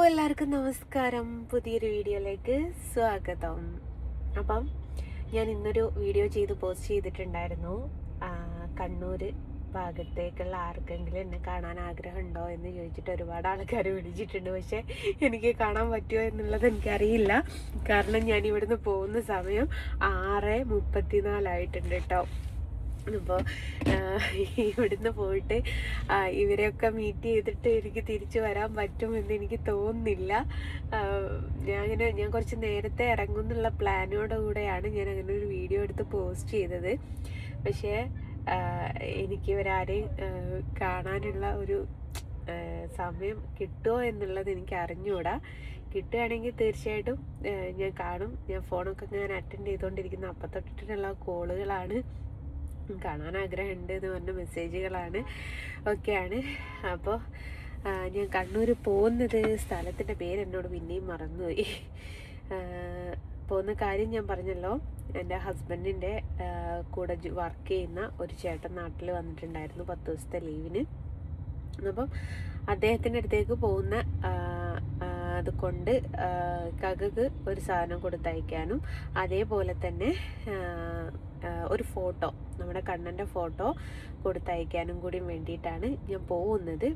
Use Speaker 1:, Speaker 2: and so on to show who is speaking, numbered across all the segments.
Speaker 1: എല്ലാവർക്കും നമസ്കാരം. പുതിയൊരു വീഡിയോയിലേക്ക് സ്വാഗതം. അപ്പം ഞാൻ ഇന്നൊരു വീഡിയോ പോസ്റ്റ് ചെയ്തിട്ടുണ്ടായിരുന്നു. കണ്ണൂർ ഭാഗത്തേക്കുള്ള ആർക്കെങ്കിലും എന്നെ കാണാൻ ആഗ്രഹമുണ്ടോ എന്ന് ചോദിച്ചിട്ട് ഒരുപാട് ആൾക്കാർ വിളിച്ചിട്ടുണ്ട്. പക്ഷേ എനിക്ക് കാണാൻ പറ്റുമോ എന്നുള്ളത് എനിക്കറിയില്ല. കാരണം ഞാൻ ഇവിടുന്ന് പോകുന്ന സമയം 6:34 കേട്ടോ. അപ്പോൾ ഇവിടുന്ന് പോയിട്ട് ഇവരെയൊക്കെ മീറ്റ് ചെയ്തിട്ട് എനിക്ക് തിരിച്ചു വരാൻ പറ്റുമെന്ന് എനിക്ക് തോന്നുന്നില്ല. ഞാൻ കുറച്ച് നേരത്തെ ഇറങ്ങുമെന്നുള്ള പ്ലാനോടുകൂടെയാണ് ഞാൻ അങ്ങനെ ഒരു വീഡിയോ എടുത്ത് പോസ്റ്റ് ചെയ്തത്. പക്ഷേ എനിക്ക് ഇവരാരെയും കാണാനുള്ള ഒരു സമയം കിട്ടുമോ എന്നുള്ളത് എനിക്ക് അറിഞ്ഞുകൂടാ. കിട്ടുകയാണെങ്കിൽ തീർച്ചയായിട്ടും ഞാൻ കാണും. ഞാൻ ഫോണൊക്കെ ഞാൻ അറ്റൻഡ് ചെയ്തുകൊണ്ടിരിക്കുന്ന അപ്പം തൊട്ടിട്ടുള്ള കോളുകളാണ്. കാണാൻ ആഗ്രഹമുണ്ട് എന്ന് പറഞ്ഞ മെസ്സേജുകളാണ് ഒക്കെയാണ്. അപ്പോൾ ഞാൻ കണ്ണൂർ പോകുന്നത്, സ്ഥലത്തിൻ്റെ പേര് എന്നോട് പിന്നെയും മറന്നുപോയി. പോകുന്ന കാര്യം ഞാൻ പറഞ്ഞല്ലോ. എൻ്റെ ഹസ്ബൻഡിൻ്റെ കൂടെ വർക്ക് ചെയ്യുന്ന ഒരു ചേട്ടൻ നാട്ടിൽ വന്നിട്ടുണ്ടായിരുന്നു 10 ദിവസത്തെ ലീവിന്. അപ്പം അദ്ദേഹത്തിൻ്റെ അടുത്തേക്ക് പോകുന്ന അതുകൊണ്ട് കകക്ക് ഒരു സാധനം കൊടുത്തയക്കാനും അതേപോലെ തന്നെ ഒരു ഫോട്ടോ, നമ്മുടെ കണ്ണൻ്റെ ഫോട്ടോ കൊടുത്തയക്കാനും കൂടി വേണ്ടിയിട്ടാണ് ഞാൻ പോകുന്നത്.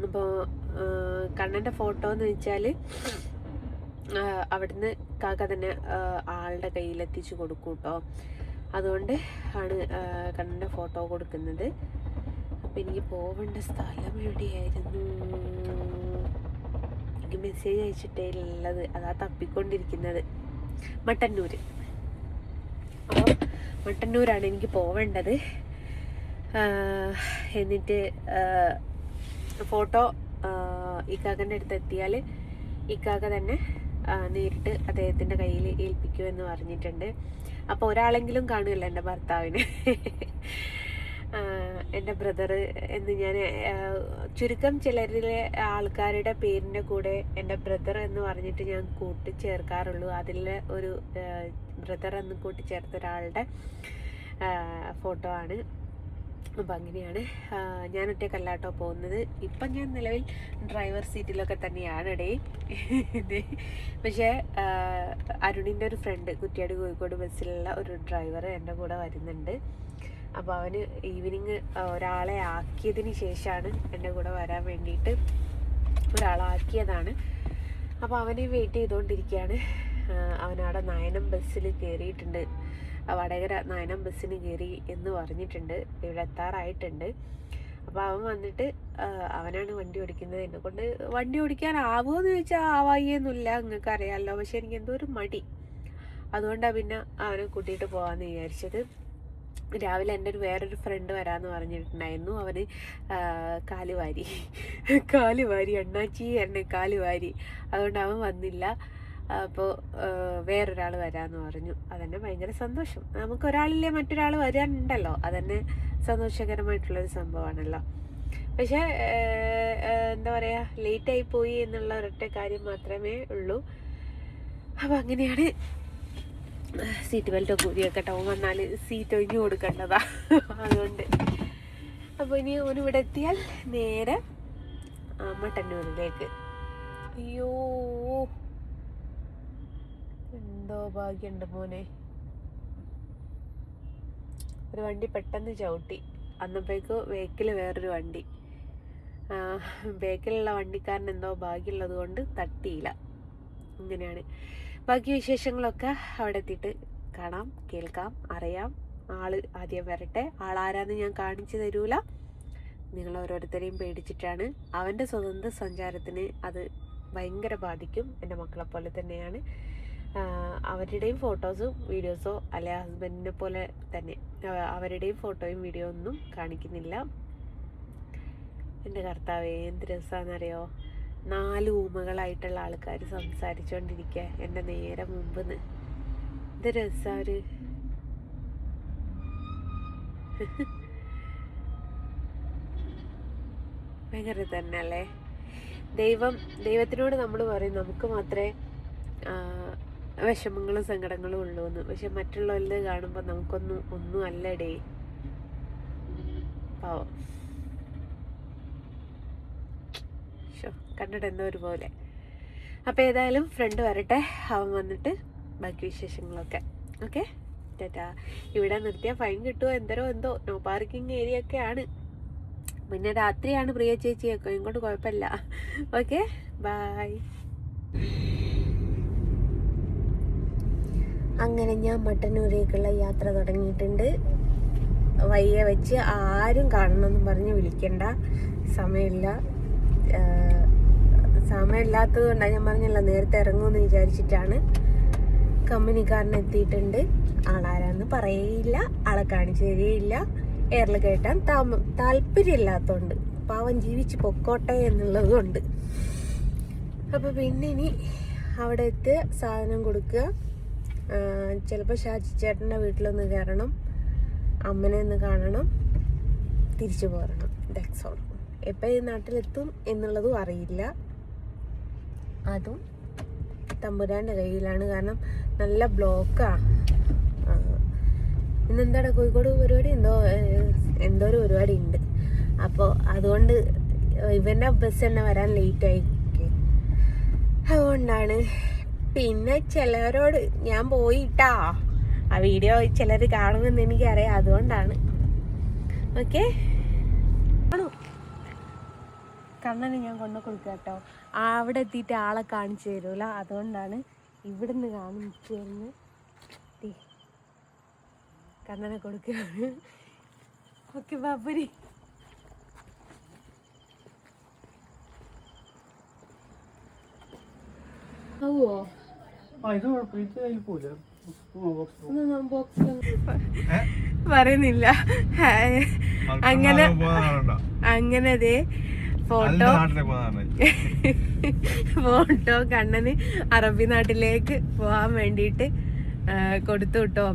Speaker 1: അപ്പോൾ കണ്ണൻ്റെ ഫോട്ടോ എന്ന് വെച്ചാൽ അവിടുന്ന് കാക്ക തന്നെ ആളുടെ കയ്യിലെത്തിച്ച് കൊടുക്കും കേട്ടോ. അതുകൊണ്ട് ആണ് കണ്ണൻ്റെ ഫോട്ടോ കൊടുക്കുന്നത്. അപ്പം എനിക്ക് പോവേണ്ട സ്ഥലം എവിടെയായിരുന്നു? എനിക്ക് മെസ്സേജ് അയച്ചിട്ടേ ഉള്ളത്, അതാ തപ്പിക്കൊണ്ടിരിക്കുന്നത്. മട്ടന്നൂർ. അപ്പോൾ മട്ടന്നൂരാണ് എനിക്ക് പോവേണ്ടത്. എന്നിട്ട് ഫോട്ടോ ഇക്കാക്കൻ്റെ അടുത്ത് എത്തിയാൽ ഇക്കാക്ക തന്നെ നേരിട്ട് അദ്ദേഹത്തിൻ്റെ കയ്യിൽ ഏൽപ്പിക്കുമെന്ന് പറഞ്ഞിട്ടുണ്ട്. അപ്പോൾ ഒരാളെങ്കിലും കാണുമല്ലോ എൻ്റെ ഭർത്താവിന്. എൻ്റെ ബ്രദർ എന്ന് ഞാൻ ചുരുക്കം ചിലരിലെ ആൾക്കാരുടെ പേരിൻ്റെ കൂടെ എൻ്റെ ബ്രദർ എന്ന് പറഞ്ഞിട്ട് ഞാൻ കൂട്ടിച്ചേർക്കാറുള്ളൂ. അതിൽ ഒരു ബ്രദർ എന്ന് കൂട്ടിച്ചേർത്ത ഒരാളുടെ ഫോട്ടോ ആണ്. അപ്പം അങ്ങനെയാണ്. ഞാൻ ഒറ്റക്കല്ലാട്ടോ പോകുന്നത്. ഇപ്പം ഞാൻ നിലവിൽ ഡ്രൈവർ സീറ്റിലൊക്കെ തന്നെയാണ് ഇടേ. പക്ഷേ അരുണിൻ്റെ ഒരു ഫ്രണ്ട്, കുറ്റ്യാടി കോഴിക്കോട് ബസ്സിലുള്ള ഒരു ഡ്രൈവർ എൻ്റെ കൂടെ വരുന്നുണ്ട്. അപ്പോൾ അവന് ഈവനിങ് ഒരാളെ ആക്കിയതിന് ശേഷമാണ് എൻ്റെ കൂടെ വരാൻ വേണ്ടിയിട്ട് ഒരാളാക്കിയതാണ്. അപ്പോൾ അവനെ വെയിറ്റ് ചെയ്തുകൊണ്ടിരിക്കുകയാണ്. അവനവിടെ നയനം ബസ്സിൽ കയറിയിട്ടുണ്ട്. വടകര നയനം ബസ്സിന് കയറി എന്ന് പറഞ്ഞിട്ടുണ്ട്. ഇവിടെ എത്താറായിട്ടുണ്ട്. അപ്പോൾ അവൻ വന്നിട്ട് അവനാണ് വണ്ടി ഓടിക്കുന്നത്. എന്നെ കൊണ്ട് വണ്ടി ഓടിക്കാനാവുമോ എന്ന് ചോദിച്ചാൽ ആവായിയൊന്നുമില്ല, നിങ്ങൾക്ക് അറിയാമല്ലോ. പക്ഷെ എനിക്ക് എന്തോ ഒരു മടി. അതുകൊണ്ടാണ് പിന്നെ അവനെ കൂട്ടിയിട്ട് പോകാമെന്ന് വിചാരിച്ചത്. രാവിലെ എൻ്റെ വേറൊരു ഫ്രണ്ട് വരാമെന്ന് പറഞ്ഞിട്ടുണ്ടായിരുന്നു. അവന് കാലുവാരി അണ്ണാച്ചി എന്നെ കാലുവാരി. അതുകൊണ്ട് അവൻ വന്നില്ല. അപ്പോൾ വേറൊരാൾ വരാമെന്ന് പറഞ്ഞു. അതന്നെ ഭയങ്കര സന്തോഷം. നമുക്കൊരാളില്ലേ മറ്റൊരാൾ വരാനുണ്ടല്ലോ, അതന്നെ സന്തോഷകരമായിട്ടുള്ളൊരു സംഭവമാണല്ലോ. പക്ഷേ എന്താ പറയുക, ലേറ്റായി പോയി എന്നുള്ള ഒരൊറ്റ കാര്യം മാത്രമേ ഉള്ളൂ. അപ്പോൾ അങ്ങനെയാണ്. സീറ്റ് ബെൽറ്റ് കൂടിയൊക്കെ ടൗൺ വന്നാൽ സീറ്റ് ഒഴിഞ്ഞു കൊടുക്കേണ്ടതാ. അതുകൊണ്ട് അപ്പോൾ ഇനി ഓനിവിടെ എത്തിയാൽ നേരെ മട്ടന്നൂരിലേക്ക്. അയ്യോ, എന്തോ ഭാഗ്യമുണ്ട് മോനെ. ഒരു വണ്ടി പെട്ടെന്ന് ചവിട്ടി. അന്നപ്പോഴേക്കും ബേക്കിൽ വേറൊരു വണ്ടി. ബേക്കിലുള്ള വണ്ടിക്കാരൻ എന്തോ ഭാഗ്യമുള്ളത് കൊണ്ട് തട്ടിയില്ല. ഇങ്ങനെയാണ്. ബാക്കി വിശേഷങ്ങളൊക്കെ അവിടെ എത്തിയിട്ട് കാണാം, കേൾക്കാം, അറിയാം. ആള് ആദ്യം വരട്ടെ. ആളാരാന്ന് ഞാൻ കാണിച്ചു തരൂല. നിങ്ങൾ ഓരോരുത്തരെയും പേടിച്ചിട്ടാണ്. അവൻ്റെ സ്വതന്ത്ര സഞ്ചാരത്തിന് അത് ഭയങ്കര ബാധിക്കും. എൻ്റെ മക്കളെ പോലെ തന്നെയാണ്. അവരുടെയും ഫോട്ടോസും വീഡിയോസോ അല്ലെ ഹസ്ബൻഡിനെ പോലെ തന്നെ അവരുടെയും ഫോട്ടോയും വീഡിയോ ഒന്നും കാണിക്കുന്നില്ല. എൻ്റെ കർത്താവേ, എന്ത് രസമാണെന്നറിയോ. 4 ഊമകളായിട്ടുള്ള ആൾക്കാർ സംസാരിച്ചുകൊണ്ടിരിക്കുക എൻ്റെ നേരെ മുമ്പിന്ന്. ഇത് രസമാണ്. ഭയങ്കര തന്നെ അല്ലേ. ദൈവത്തിനോട് നമ്മൾ പറയും നമുക്ക് മാത്രമേ വിഷമങ്ങളും സങ്കടങ്ങളും ഉള്ളൂ എന്ന്. പക്ഷെ മറ്റുള്ളവരുടെ കാണുമ്പോൾ ഒന്നും അല്ലടേ. പാവം. സന്തോഷം കണ്ടിട്ട് എന്തോ ഒരു പോലെ. അപ്പോൾ ഏതായാലും ഫ്രണ്ട് വരട്ടെ, അവൻ വന്നിട്ട് ബാക്കി വിശേഷങ്ങളൊക്കെ. ഓക്കെ, ടാറ്റാ. ഇവിടെ നിർത്തിയാൽ ഫൈൻ കിട്ടുമോ എന്തോ നോ പാർക്കിംഗ് ഏരിയ ഒക്കെയാണ്. പിന്നെ രാത്രിയാണ് പ്രിയ ചേച്ചിയൊക്കെ, ഇങ്ങോട്ട് കുഴപ്പമില്ല. Okay, bye. അങ്ങനെ ഞാൻ മട്ടന്നൂരേക്കുള്ള യാത്ര തുടങ്ങിയിട്ടുണ്ട്. വയ്യ വെച്ച് ആരും കാണണമെന്ന് പറഞ്ഞ് വിളിക്കണ്ട, സമയമില്ലാത്തത് കൊണ്ടാണ് ഞാൻ പറഞ്ഞില്ല, നേരത്തെ ഇറങ്ങുമെന്ന് വിചാരിച്ചിട്ടാണ്. കമ്പനിക്കാരൻ എത്തിയിട്ടുണ്ട്. ആളാരാന്ന് പറയേയില്ല, ആളെ കാണിച്ചു തരികയില്ല. എയറിൽ കയറ്റാൻ താല്പര്യമില്ലാത്തതുകൊണ്ട്, പാവം ജീവിച്ച് പൊക്കോട്ടെ എന്നുള്ളത് കൊണ്ട്. അപ്പോൾ പിന്നെ ഇനി അവിടെ എത്തി സാധനം കൊടുക്കുക. ചിലപ്പോൾ ഷാജി ചേട്ടൻ്റെ വീട്ടിലൊന്ന് കയറണം, അമ്മനെ ഒന്ന് കാണണം, തിരിച്ചു പോരണം. That's all. എപ്പോൾ ഈ നാട്ടിലെത്തും എന്നുള്ളതും അറിയില്ല. അതും തമ്പുരാൻ്റെ കയ്യിലാണ്. കാരണം നല്ല ബ്ലോക്കാണ്. ഇന്നെന്താടാ കോഴിക്കോട് പരിപാടി, എന്തോ ഒരു പരിപാടി ഉണ്ട്. അപ്പോൾ അതുകൊണ്ട് ഇവൻ്റെ ബസ് തന്നെ വരാൻ ലേറ്റായി. അതുകൊണ്ടാണ്. പിന്നെ ചിലവരോട് ഞാൻ പോയിട്ടാ, ആ വീഡിയോ ചിലർ കാണുമെന്ന് എനിക്കറിയാം, അതുകൊണ്ടാണ്. ഓക്കെ, കണ്ണന് ഞാൻ കൊണ്ടു കൊടുക്കുക കേട്ടോ. അവിടെ എത്തിയിട്ട് ആളെ കാണിച്ചു തരൂല, അതുകൊണ്ടാണ് ഇവിടുന്ന് കാണിച്ചിരുന്ന് കണ്ണനെ കൊടുക്കുകയാണ്. ഓക്കെ ബാബുരി. പറയുന്നില്ല. അങ്ങനെ അതെ ഫോട്ടോ കണ്ണന് അറബി നാട്ടിലേക്ക് പോകാൻ വേണ്ടിയിട്ട് കൊടുത്തു കേട്ടോ.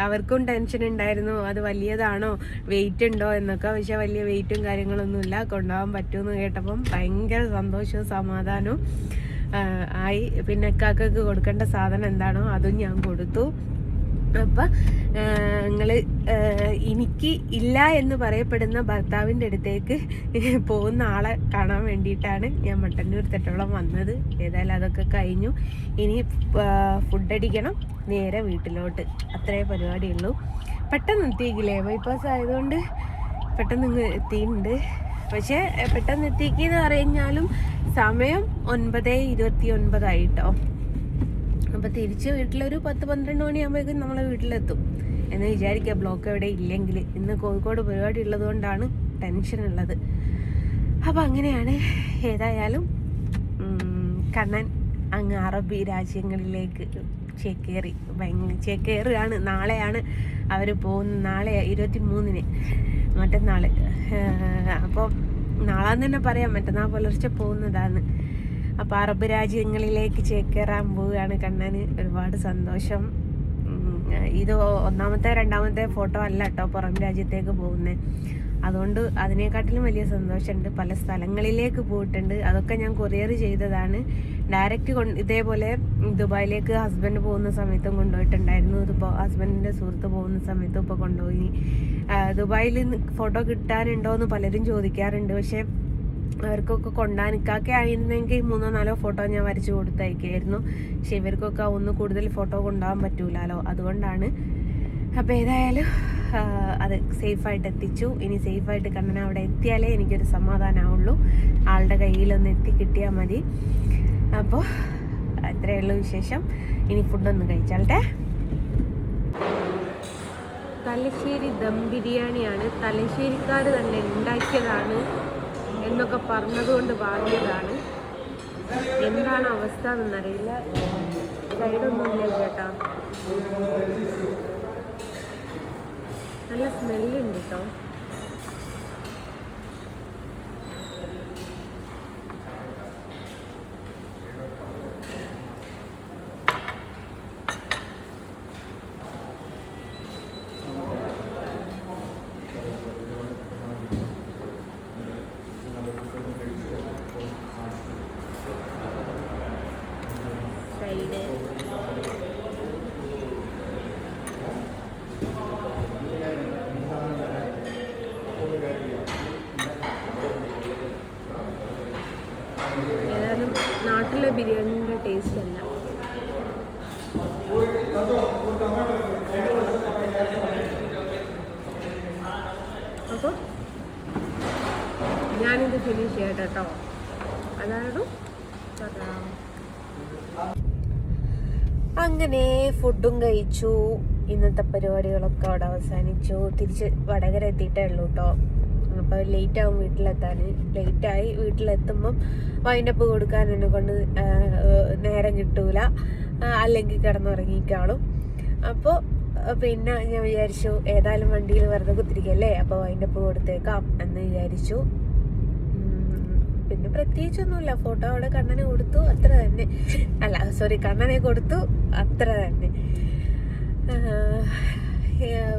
Speaker 1: അവർക്കും ടെൻഷൻ ഉണ്ടായിരുന്നു, അത് വലിയതാണോ, വെയിറ്റ് ഉണ്ടോ എന്നൊക്കെ. പക്ഷെ വലിയ വെയിറ്റും കാര്യങ്ങളൊന്നുമില്ല, കൊണ്ടുപോകാൻ പറ്റുമെന്ന് കേട്ടപ്പം ഭയങ്കര സന്തോഷവും സമാധാനവും ആയി. പിന്നെ കാക്കക്ക് കൊടുക്കേണ്ട സാധനം എന്താണോ അതും ഞാൻ കൊടുത്തു. അപ്പം എനിക്ക് ഇല്ല എന്ന് പറയപ്പെടുന്ന ഭർത്താവിൻ്റെ അടുത്തേക്ക് പോകുന്ന ആളെ കാണാൻ വേണ്ടിയിട്ടാണ് ഞാൻ മട്ടന്നൂർ തെട്ടോളം വന്നത്. ഏതായാലും അതൊക്കെ കഴിഞ്ഞു. ഇനി ഫുഡടിക്കണം, നേരെ വീട്ടിലോട്ട്. അത്രേ പരിപാടിയുള്ളൂ. പെട്ടെന്ന് എത്തിക്കില്ലേ, ബൈപ്പാസ് ആയതുകൊണ്ട് പെട്ടെന്ന് ഇങ്ങ് എത്തിയിട്ടുണ്ട്. പക്ഷേ പെട്ടെന്ന് എത്തിക്കെന്ന് പറഞ്ഞാലും സമയം 9:29 ആയിട്ടോ. അപ്പോൾ തിരിച്ച് വീട്ടിലൊരു 10-12 മണിയാകുമ്പോഴേക്കും നമ്മളെ വീട്ടിലെത്തും എന്ന് വിചാരിക്കുക, ബ്ലോക്ക് എവിടെ ഇല്ലെങ്കിൽ. ഇന്ന് കോഴിക്കോട് പരിപാടി ഉള്ളത് കൊണ്ടാണ് ടെൻഷൻ ഉള്ളത്. അപ്പം അങ്ങനെയാണ്. ഏതായാലും കണ്ണൻ അങ്ങ് അറബി രാജ്യങ്ങളിലേക്ക് ചേക്കേറുകയാണ്. നാളെയാണ് അവർ പോകുന്നത്. നാളെ 23-ന്, മറ്റന്നാൾ. അപ്പോൾ നാളെന്ന് തന്നെ പറയാം, മറ്റന്നാൾ പുലർച്ചെ പോകുന്നതാണ്. അപ്പോൾ അറബ് രാജ്യങ്ങളിലേക്ക് ചേക്കേറാൻ പോവുകയാണ് കണ്ണന്. ഒരുപാട് സന്തോഷം. ഇത് രണ്ടാമത്തെ ഫോട്ടോ അല്ല കേട്ടോ പുറം രാജ്യത്തേക്ക് പോകുന്നത്. അതുകൊണ്ട് അതിനെക്കാട്ടിലും വലിയ സന്തോഷമുണ്ട്. പല സ്ഥലങ്ങളിലേക്ക് പോയിട്ടുണ്ട്. അതൊക്കെ ഞാൻ കൊറിയർ ചെയ്തതാണ്. ഡയറക്റ്റ് ഇതേപോലെ ദുബായിലേക്ക് ഹസ്ബൻഡ് പോകുന്ന സമയത്തും കൊണ്ടുപോയിട്ടുണ്ടായിരുന്നു. ഇതിപ്പോൾ ഹസ്ബൻഡിൻ്റെ സുഹൃത്ത് പോകുന്ന സമയത്തും ഇപ്പോൾ കൊണ്ടുപോയി. ദുബായിൽ ഫോട്ടോ കിട്ടാനുണ്ടോ എന്ന് പലരും ചോദിക്കാറുണ്ട്. പക്ഷേ അവർക്കൊക്കെ കൊണ്ടാനിക്കൊക്കെ ആയിരുന്നെങ്കിൽ 3-4 ഫോട്ടോ ഞാൻ വരച്ച് കൊടുത്തയക്കായിരുന്നു. പക്ഷെ ഇവർക്കൊക്കെ ഒന്ന് കൂടുതൽ ഫോട്ടോ കൊണ്ടുപോകാൻ പറ്റൂലല്ലോ, അതുകൊണ്ടാണ്. അപ്പോൾ ഏതായാലും അത് സേഫായിട്ട് എത്തിച്ചു. ഇനി സേഫായിട്ട് കണ്ണന അവിടെ എത്തിയാലേ എനിക്കൊരു സമാധാനമാവുള്ളൂ. ആളുടെ കയ്യിലൊന്ന് എത്തിക്കിട്ടിയാൽ മതി. അപ്പോൾ അത്രയേ ഉള്ളൂ വിശേഷം. ഇനി ഫുഡൊന്ന് കഴിച്ചാട്ടെ. തലശ്ശേരി ദം ബിരിയാണിയാണ്. തലശ്ശേരിക്കാർ തന്നെ ഉണ്ടാക്കിയതാണ് എന്നൊക്കെ പറഞ്ഞതുകൊണ്ട് വാങ്ങിയതാണ്. എന്താണ് അവസ്ഥ എന്നറിയില്ല. സൈഡൊന്നും ഇല്ല ചേട്ടാ. നല്ല സ്മെല്ലുണ്ട് കേട്ടോ. ഏതായാലും നാട്ടിലെ ബിരിയാണിൻ്റെ ടേസ്റ്റ് അല്ല. അപ്പോൾ ഞാനിത് ഫിനിഷ് ചെയ്യട്ടെ കേട്ടോ. അതായത് അങ്ങനെ ഫുഡും കഴിച്ചു. ഇന്നത്തെ പരിപാടികളൊക്കെ അവിടെ അവസാനിച്ചു. തിരിച്ച് വടകര എത്തിയിട്ടേ ഉള്ളൂ കേട്ടോ. അപ്പോൾ ലേറ്റാവും വീട്ടിലെത്താൻ. ലേറ്റായി വീട്ടിലെത്തുമ്പം വൈൻഡപ്പ് കൊടുക്കാൻ എന്നെ കൊണ്ട് നേരം കിട്ടൂല, അല്ലെങ്കിൽ കിടന്നുറങ്ങിക്കാളും. അപ്പോൾ പിന്നെ ഞാൻ വിചാരിച്ചു ഏതായാലും വണ്ടിയിൽ വെറുതെ കുത്തിരിക്കല്ലേ, അപ്പോൾ വൈൻഡപ്പ് കൊടുത്തേക്കാം എന്ന് വിചാരിച്ചു. പിന്നെ പ്രത്യേകിച്ചൊന്നുമില്ല. ഫോട്ടോ അവിടെ കണ്ണനെ കൊടുത്തു, അത്ര തന്നെ. അല്ല സോറി, കണ്ണനെ കൊടുത്തു, അത്ര തന്നെ.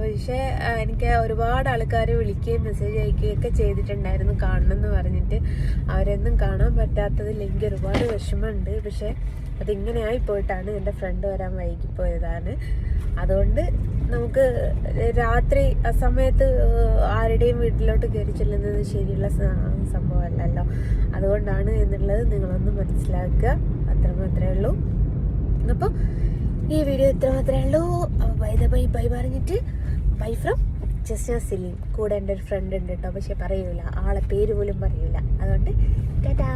Speaker 1: പക്ഷേ എനിക്ക് ഒരുപാട് ആൾക്കാർ വിളിക്കുകയും മെസ്സേജ് അയക്കുകയൊക്കെ ചെയ്തിട്ടുണ്ടായിരുന്നു കാണണം എന്ന് പറഞ്ഞിട്ട്. അവരൊന്നും കാണാൻ പറ്റാത്തതിൽ എനിക്ക് ഒരുപാട് വിഷമമുണ്ട്. പക്ഷേ അതിങ്ങനെ ആയിപ്പോയിട്ടാണ്. എൻ്റെ ഫ്രണ്ട് വരാൻ വൈകിപ്പോയതാണ്. അതുകൊണ്ട് നമുക്ക് രാത്രി ആ സമയത്ത് ആരുടെയും വീട്ടിലോട്ട് കയറി ചെല്ലുന്നത് ശരിയുള്ള സംഭവമല്ലല്ലോ. അതുകൊണ്ടാണ് എന്നുള്ളത് നിങ്ങളൊന്ന് മനസ്സിലാക്കുക. അത്രമാത്രമേ ഉള്ളൂ. അപ്പോൾ ഈ വീഡിയോ ഇത്ര മാത്രമേ ഉള്ളൂ. ബൈ പറഞ്ഞിട്ട് ബൈ ഫ്രം ജസ്ന സലീം. കൂടെ എൻ്റെ ഒരു ഫ്രണ്ട് ഉണ്ട് കേട്ടോ, പക്ഷെ പറയൂല, ആളെ പേര് പോലും പറയൂല. അതുകൊണ്ട് ടാറ്റാ.